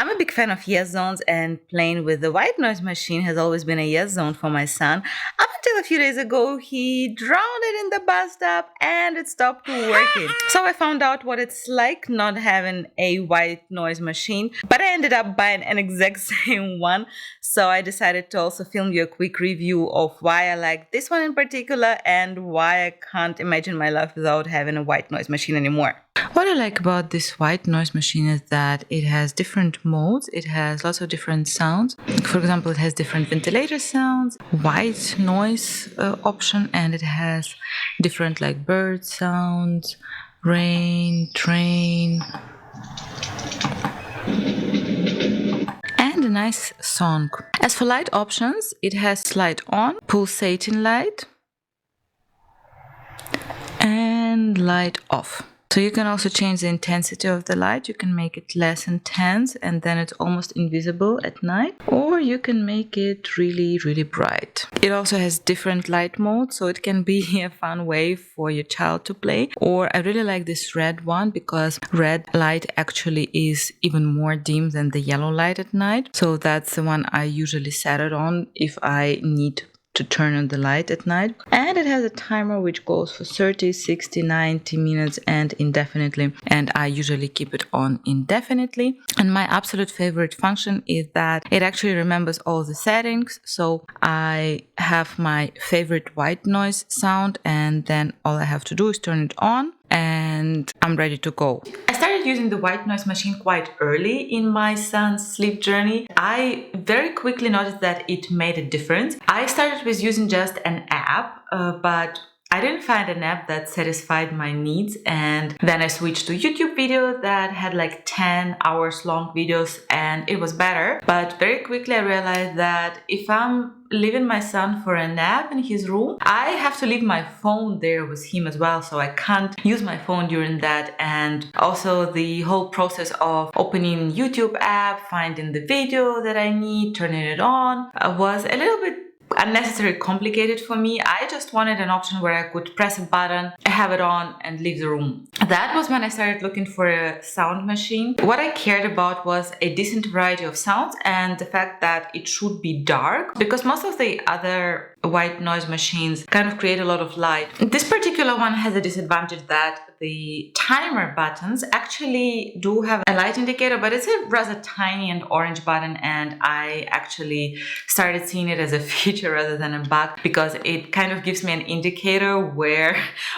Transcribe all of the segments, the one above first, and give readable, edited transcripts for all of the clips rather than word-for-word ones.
I'm a big fan of yes zones, and playing with the white noise machine has always been a yes zone for my son. Up until a few days ago, he drowned it in the bathtub and it stopped working. So I found out what it's like not having a white noise machine, but I ended up buying an exact same one. So I decided to also film you a quick review of why I like this one in particular and why I can't imagine my life without having a white noise machine anymore. What I like about this white noise machine is that it has different modes. It has lots of different sounds. For example, it has different ventilator sounds, white noise option, and it has different like bird sounds, rain, train, and a nice song. As for light options, it has light on, pulsating light, and light off. So you can also change the intensity of the light. You can make it less intense and then it's almost invisible at night. Or you can make it really, really bright. It also has different light modes, so it can be a fun way for your child to play. Or I really like this red one because red light actually is even more dim than the yellow light at night. So that's the one I usually set it on if I need to turn on the light at night. And it has a timer which goes for 30, 60, 90 minutes and indefinitely, and I usually keep it on indefinitely. And my absolute favorite function is that it actually remembers all the settings. So I have my favorite white noise sound and then all I have to do is turn it on and I'm ready to go. I started using the white noise machine quite early in my son's sleep journey. I very quickly noticed that it made a difference. I started with using just an app, but I didn't find an app that satisfied my needs, and then I switched to YouTube video that had like 10 hours long videos and it was better. But very quickly I realized that if I'm leaving my son for a nap in his room, I have to leave my phone there with him as well, so I can't use my phone during that. And also the whole process of opening YouTube app, finding the video that I need, turning it on was a little bit unnecessarily complicated for me. I just wanted an option where I could press a button, have it on and leave the room. That was when I started looking for a sound machine. What I cared about was a decent variety of sounds and the fact that it should be dark, because most of the other white noise machines kind of create a lot of light. This particular one has a disadvantage that the timer buttons actually do have a light indicator, but it's a rather tiny and orange button, and I actually started seeing it as a feature rather than a bug because it kind of gives me an indicator where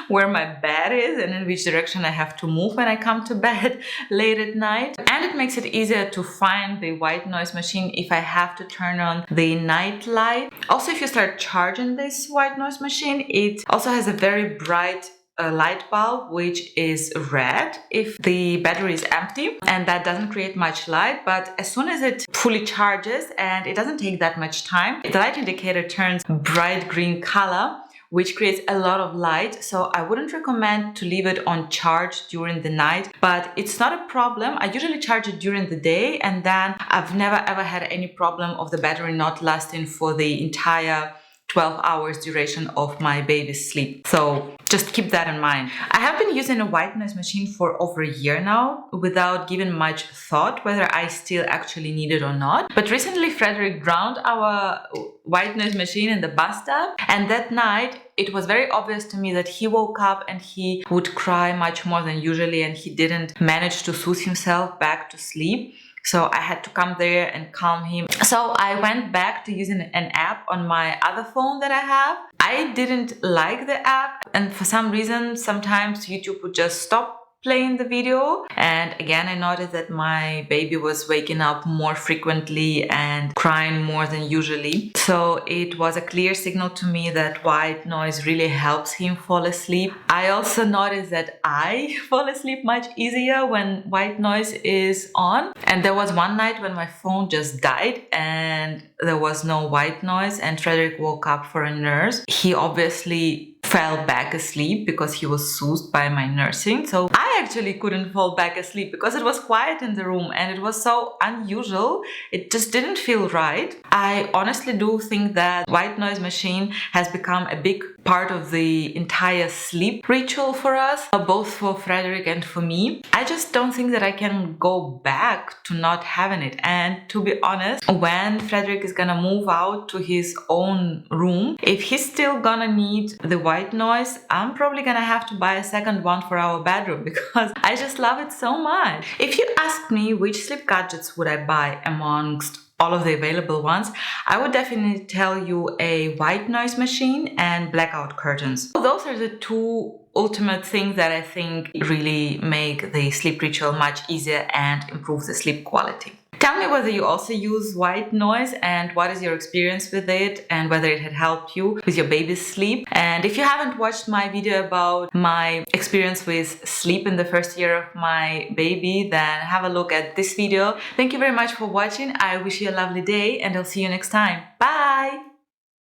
my bed is and in which direction I have to move when I come to bed late at night. And it makes it easier to find the white noise machine if I have to turn on the night light. Also, if you start charging this white noise machine, it also has a very bright light bulb which is red if the battery is empty, and that doesn't create much light. But as soon as it fully charges, and it doesn't take that much time, the light indicator turns bright green color, which creates a lot of light. So I wouldn't recommend to leave it on charge during the night, but it's not a problem. I usually charge it during the day, and then I've never ever had any problem of the battery not lasting for the entire 12 hours duration of my baby's sleep. So just keep that in mind. I have been using a white noise machine for over a year now without giving much thought whether I still actually need it or not. But recently Frederick drowned our white noise machine in the bathtub, and that night it was very obvious to me that he woke up and he would cry much more than usually, and he didn't manage to soothe himself back to sleep. So I had to come there and calm him. So I went back to using an app on my other phone that I have. I didn't like the app, and for some reason, sometimes YouTube would just stop playing the video. And again, I noticed that my baby was waking up more frequently and crying more than usually. So it was a clear signal to me that white noise really helps him fall asleep. I also noticed that I fall asleep much easier when white noise is on. And there was one night when my phone just died and there was no white noise, and Frederick woke up for a nurse. He obviously fell back asleep because he was soothed by my nursing. So I actually couldn't fall back asleep because it was quiet in the room and it was so unusual. It just didn't feel right. I honestly do think that white noise machine has become a big part of the entire sleep ritual for us, both for Frederick and for me. I just don't think that I can go back to not having it. And to be honest, when Frederick is gonna move out to his own room, if he's still gonna need the white noise, I'm probably gonna have to buy a second one for our bedroom because I just love it so much. If you ask me which sleep gadgets would I buy amongst all of the available ones, I would definitely tell you a white noise machine and blackout curtains. Those are the two ultimate things that I think really make the sleep ritual much easier and improve the sleep quality. Tell me whether you also use white noise and what is your experience with it and whether it had helped you with your baby's sleep. And if you haven't watched my video about my experience with sleep in the first year of my baby, then have a look at this video. Thank you very much for watching. I wish you a lovely day and I'll see you next time. Bye!